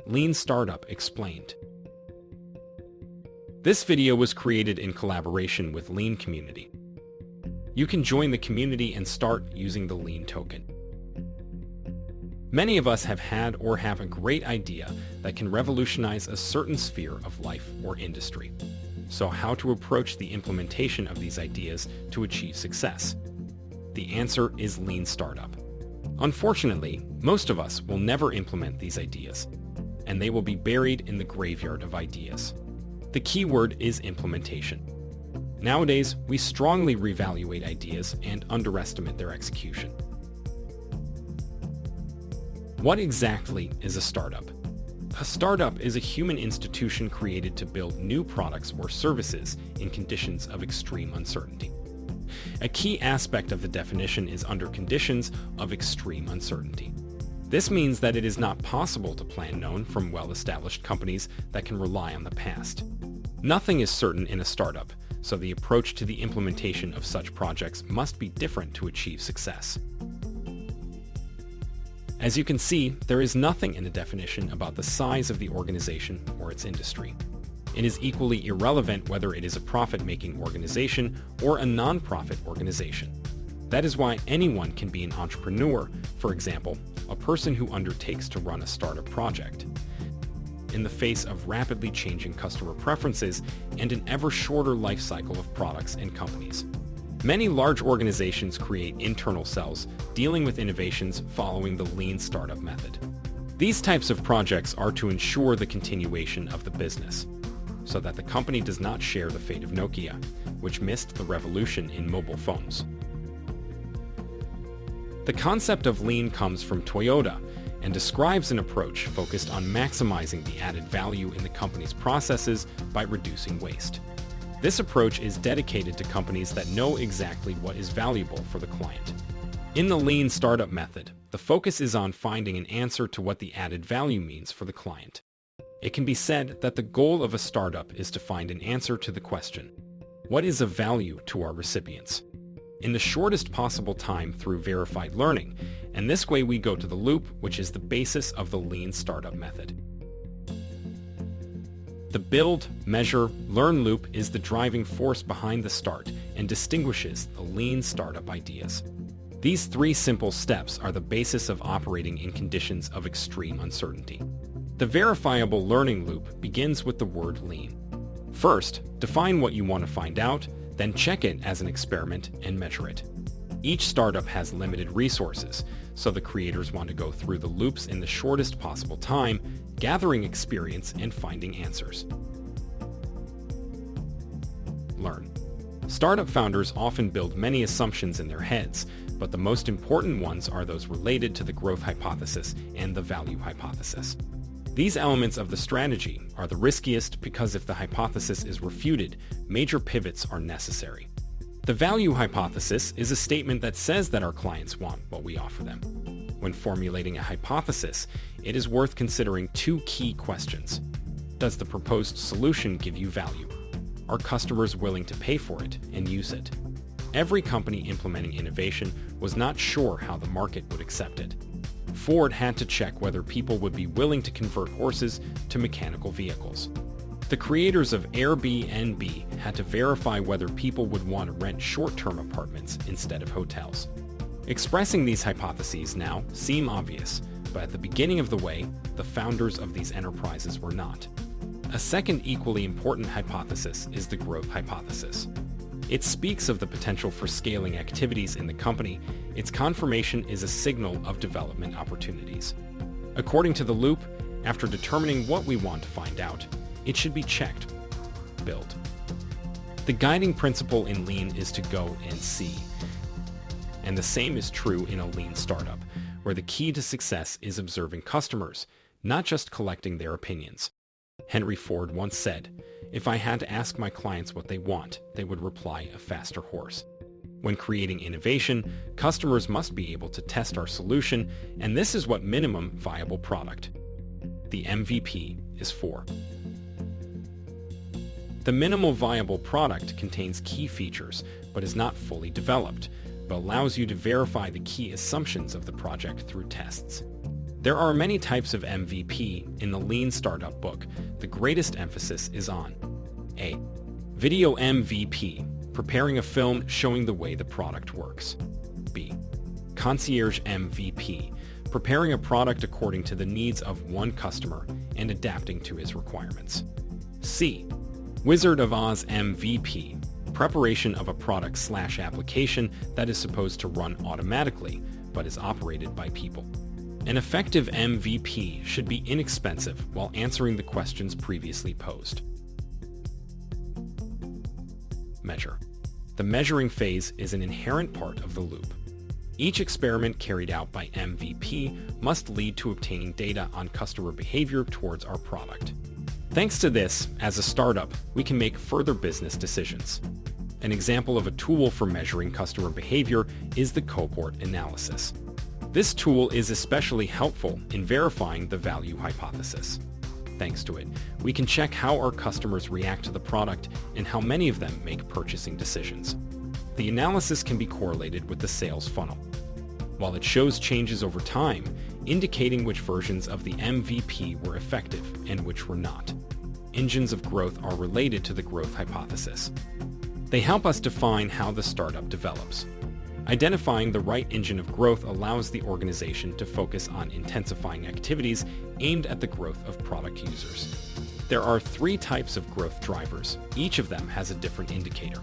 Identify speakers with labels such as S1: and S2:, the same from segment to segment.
S1: Lean Startup Explained. This video was created in collaboration with Lean Community. You can join the community and start using the Lean token. Many of us have had or have a great idea that can revolutionize a certain sphere of life or industry. So how to approach the implementation of these ideas to achieve success? The answer is Lean Startup. Unfortunately, most of us will never implement these ideas, and they will be buried in the graveyard of ideas. The key word is implementation. Nowadays, we strongly reevaluate ideas and underestimate their execution. What exactly is a startup? A startup is a human institution created to build new products or services in conditions of extreme uncertainty. A key aspect of the definition is under conditions of extreme uncertainty. This means that it is not possible to plan known from well-established companies that can rely on the past. Nothing is certain in a startup, so the approach to the implementation of such projects must be different to achieve success. As you can see, there is nothing in the definition about the size of the organization or its industry. It is equally irrelevant whether it is a profit-making organization or a non-profit organization. That is why anyone can be an entrepreneur, for example, a person who undertakes to run a startup project. In the face of rapidly changing customer preferences and an ever shorter life cycle of products and companies, many large organizations create internal cells dealing with innovations following the Lean Startup method. These types of projects are to ensure the continuation of the business, so that the company does not share the fate of Nokia, which missed the revolution in mobile phones. The concept of Lean comes from Toyota and describes an approach focused on maximizing the added value in the company's processes by reducing waste. This approach is dedicated to companies that know exactly what is valuable for the client. In the Lean Startup method, the focus is on finding an answer to what the added value means for the client. It can be said that the goal of a startup is to find an answer to the question, what is of value to our recipients? In the shortest possible time through verified learning, and this way we go to the loop, which is the basis of the Lean Startup method. The build, measure, learn loop is the driving force behind the start and distinguishes the Lean Startup ideas. These three simple steps are the basis of operating in conditions of extreme uncertainty. The verifiable learning loop begins with the word lean. First, define what you want to find out, then check it as an experiment and measure it. Each startup has limited resources, so the creators want to go through the loops in the shortest possible time, gathering experience and finding answers. Learn. Startup founders often build many assumptions in their heads, but the most important ones are those related to the growth hypothesis and the value hypothesis. These elements of the strategy are the riskiest because if the hypothesis is refuted, major pivots are necessary. The value hypothesis is a statement that says that our clients want what we offer them. When formulating a hypothesis, it is worth considering two key questions. Does the proposed solution give you value? Are customers willing to pay for it and use it? Every company implementing innovation was not sure how the market would accept it. Ford had to check whether people would be willing to convert horses to mechanical vehicles. The creators of Airbnb had to verify whether people would want to rent short-term apartments instead of hotels. Expressing these hypotheses now seem obvious, but at the beginning of the way, the founders of these enterprises were not. A second equally important hypothesis is the growth hypothesis. It speaks of the potential for scaling activities in the company. Its confirmation is a signal of development opportunities. According to the loop, after determining what we want to find out, it should be checked. Build. The guiding principle in Lean is to go and see. And the same is true in a Lean startup, where the key to success is observing customers, not just collecting their opinions. Henry Ford once said, "If I had to ask my clients what they want, they would reply a faster horse." When creating innovation, customers must be able to test our solution, and this is what minimum viable product, the MVP, is for. The minimal viable product contains key features, but is not fully developed, but allows you to verify the key assumptions of the project through tests. There are many types of MVP. In the Lean Startup book, the greatest emphasis is on A. Video MVP, preparing a film showing the way the product works. B. Concierge MVP, preparing a product according to the needs of one customer and adapting to his requirements. C. Wizard of Oz MVP, preparation of a product/application that is supposed to run automatically but is operated by people. An effective MVP should be inexpensive while answering the questions previously posed. Measure. The measuring phase is an inherent part of the loop. Each experiment carried out by MVP must lead to obtaining data on customer behavior towards our product. Thanks to this, as a startup, we can make further business decisions. An example of a tool for measuring customer behavior is the cohort analysis. This tool is especially helpful in verifying the value hypothesis. Thanks to it, we can check how our customers react to the product and how many of them make purchasing decisions. The analysis can be correlated with the sales funnel, while it shows changes over time, indicating which versions of the MVP were effective and which were not. Engines of growth are related to the growth hypothesis. They help us define how the startup develops. Identifying the right engine of growth allows the organization to focus on intensifying activities aimed at the growth of product users. There are 3 types of growth drivers. Each of them has a different indicator.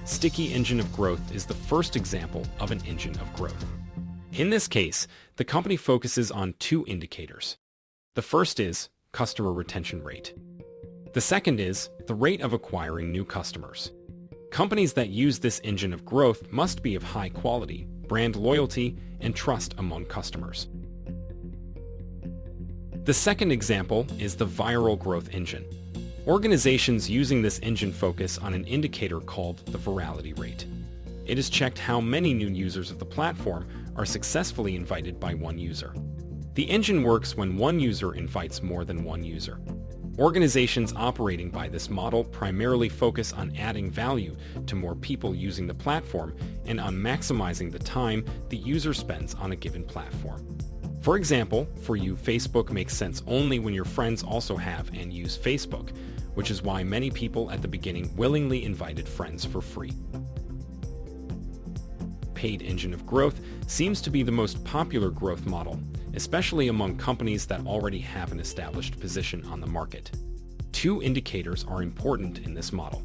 S1: Sticky engine of growth is the first example of an engine of growth. In this case, the company focuses on 2 indicators. The first is customer retention rate. The second is the rate of acquiring new customers. Companies that use this engine of growth must be of high quality, brand loyalty, and trust among customers. The second example is the viral growth engine. Organizations using this engine focus on an indicator called the virality rate. It is checked how many new users of the platform are successfully invited by one user. The engine works when one user invites more than one user. Organizations operating by this model primarily focus on adding value to more people using the platform and on maximizing the time the user spends on a given platform. For example, for you, Facebook makes sense only when your friends also have and use Facebook, which is why many people at the beginning willingly invited friends for free. Paid engine of growth seems to be the most popular growth model, especially among companies that already have an established position on the market. 2 indicators are important in this model.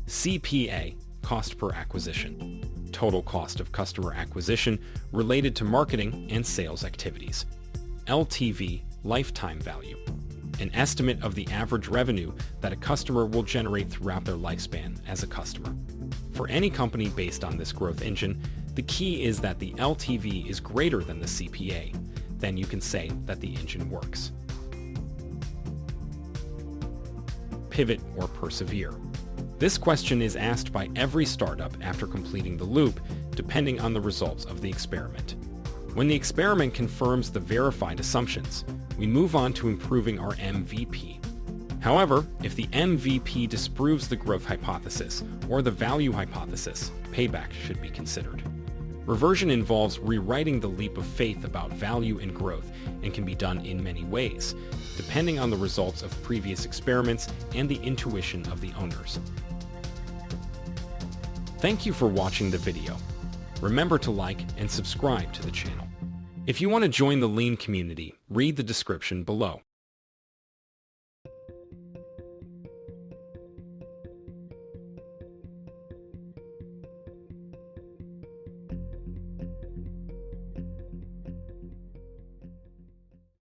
S1: CPA, cost per acquisition, total cost of customer acquisition related to marketing and sales activities. LTV, lifetime value, an estimate of the average revenue that a customer will generate throughout their lifespan as a customer. For any company based on this growth engine, the key is that the LTV is greater than the CPA. Then you can say that the engine works. Pivot or persevere. This question is asked by every startup after completing the loop, depending on the results of the experiment. When the experiment confirms the verified assumptions, we move on to improving our MVP. However, if the MVP disproves the growth hypothesis or the value hypothesis, payback should be considered. Reversion involves rewriting the leap of faith about value and growth and can be done in many ways, depending on the results of previous experiments and the intuition of the owners. Thank you for watching the video. Remember to like and subscribe to the channel. If you want to join the Lean community, read the description below.